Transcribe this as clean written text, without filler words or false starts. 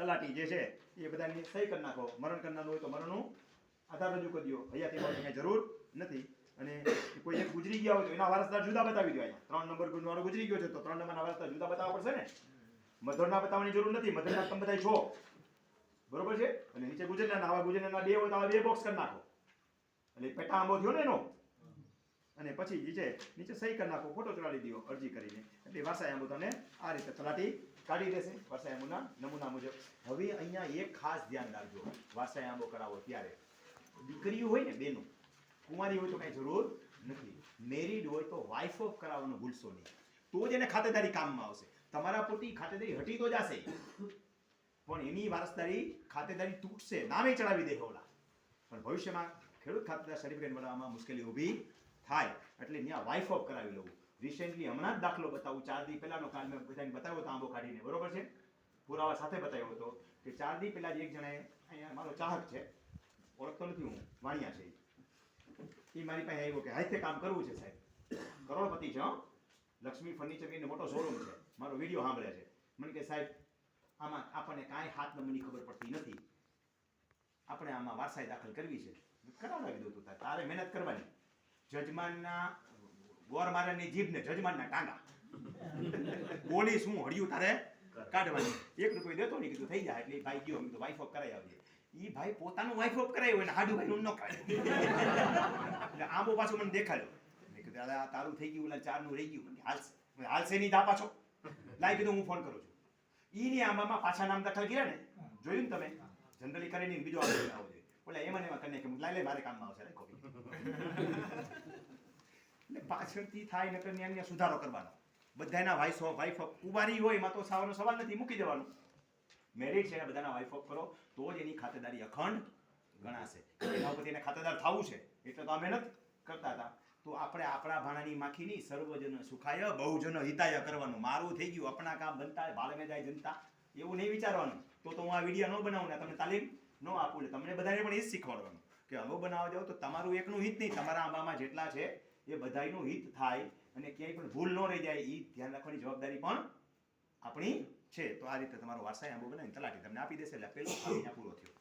તલાટી જે છે એ બધાની સહી કરી નાખો. મરણ કરનારું હોય તો મરણનું આધાર રજૂ કરી દો. હયાતી હોવાની કંઈ જરૂર નથી. અને કોઈ એક ગુજરી ગયા હોય તો એના વારસદાર જુદા બતાવી દો. અહીંયા 3 નંબર વાળો ગુજરી ગયો છે તો 3 નંબરના વારસદાર જુદા બતાવવા પડશે ને. મધરના બતાવવાની જરૂર નથી. મધરના તમે બધા છો, બરોબર છે. અને નીચે ગુજરનારના, આવા ગુજરનારના 2 હોય તો આવા 2 બોક્સ કરી નાખો. એટલે પેટા આંબો થયો ને એનો. અને પછી જે છે નીચે સહી કરી નાખો, ફોટો ચડાવી દો અરજી કરીને. એટલે વારસાઈ આંબો તમને આ રીતે તલાટી કાઢી દેશે વારસાઈ આંબોના નમૂના મુજબ. હવે અહીંયા એક ખાસ ધ્યાન રાખજો, વારસાઈ આંબો કરાવો ત્યારે દીકરીઓ હોય ને બેનો, કુંવારી હોય તો કાંઈ જરૂર નથી. મેરિડ હોય તો વાઇફ ઓફ કરાવવાનું ભૂલશો નહીં. તો જ એને ખાતેદારી કામમાં આવશે. તમારા પોતી ખાતેદારી હટી તો જશે, પણ એની વારસદારી ખાતેદારી તૂટશે, નામે ચડાવી દે ઓલા. પણ ભવિષ્યમાં ખેડૂત ખાતેદાર સર્ટિફિકેટ બનાવવામાં મુશ્કેલી ઊભી થાય. એટલે ત્યાં વાઇફ ઓફ કરાવી લઉં. રિસેન્ટલી હમણાં જ દાખલો બતાવું. 4 દી પહેલાનો કાલ મેં બધાને બતાવ્યો હતો આંબો કાઢીને, બરોબર છે. પુરાવા સાથે બતાવ્યો હતો કે 4 દી પહેલા જ એક જણાએ, અહીંયા મારો ચાહક છે, ઓળખતો નથી હું, વાણિયા છે, એ મારી પાસે આવ્યો કે હાથે કામ કરવું છે સાહેબ, કરોડપતિ છે, લક્ષ્મી ફર્નિચર મોટો શોરૂમ છે, મારો વિડીયો સાંભળે છે. મને કે સાહેબ આમાં આપણને કાંઈ હાથ નંબરની ખબર પડતી નથી, આપણે આમાં વારસાઈ દાખલ કરવી છે. કરાવડાવી દો તું, તારે મહેનત કરવાની. જજમાનના ગોર મારાની જીભને જજમાનના ટાંગા, બોલી શું હળિયું તારે કાઢવાની. 1 રૂપિયો દેતો નહીં, કીધું થઈ જાય. એટલે ભાઈ ગયો, અમે તો વાઇફ ઓફ કરાવી આવીએ. એ ભાઈ પોતાનું વાઇફ ઓફ કરાવ્યું અને હાડુ ભાઈનું ન કરાવ્યું. એટલે આંબો પાછો મને દેખાડ્યો. મેં કીધું દાદા તારું થઈ ગયું, ઓલા 4નું રહી ગયું. હાલશે હાલશે નહીં દા પાછો લાઈ. કીધું હું ફોન કરું છું. ઈની આંબામાં પાછા નામ દાખલ કર્યા ને, જોયું ને તમે, જનરલી કરીને બીજો આવો જોઈએ. ઓલા એમાં એમાં કરીને કે લાઈ લે મારે કામમાં આવશે રે કોપી. એટલે પાછળથી થાય નકર ન્યા સુધારો કરવાનો. બધાના વાઇફ ઓફ કુંવારી હોય એમાં તો સાવાનો સવાલ નથી, મૂકી દેવાનું. મેરિડ છે બધાના વાઇફ ઓફ કરો તો જ એની ખાતેદારી અખંડ ગણાશે. એના ઉપરથી એને ખાતેદાર થવું છે એટલે તો આ મહેનત કરતા હતા. તો આપણે આપણા ભાણાની માખીની સર્વજન સુખાય બહુજન હિતાય કરવાનું. મારું થઈ ગયું, આપણા કામ બનતા ભાળ મેં જાય જનતા, એવું નહીં વિચારવાનું. તો હું આ વિડીયો ન બનાવું ને તમને તાલીમ ન આપું. એટલે તમને બધાને પણ એ જ શીખવાડવાનું કે આંબો બનાવવા જાવ તો તમારું એકનું હિત નહીં, તમારા આંબામાં જેટલા છે એ બધાયનું હિત થાય અને ક્યાંય પણ ભૂલ ન રહી જાય એ ધ્યાન રાખવાની જવાબદારી પણ આપણી છે. તો આ રીતે તમારો વારસાઈ આંબો બનાવીને તલાટી તમને આપી દેશે. એટલે પેલો અહીંયા પૂરો થયો.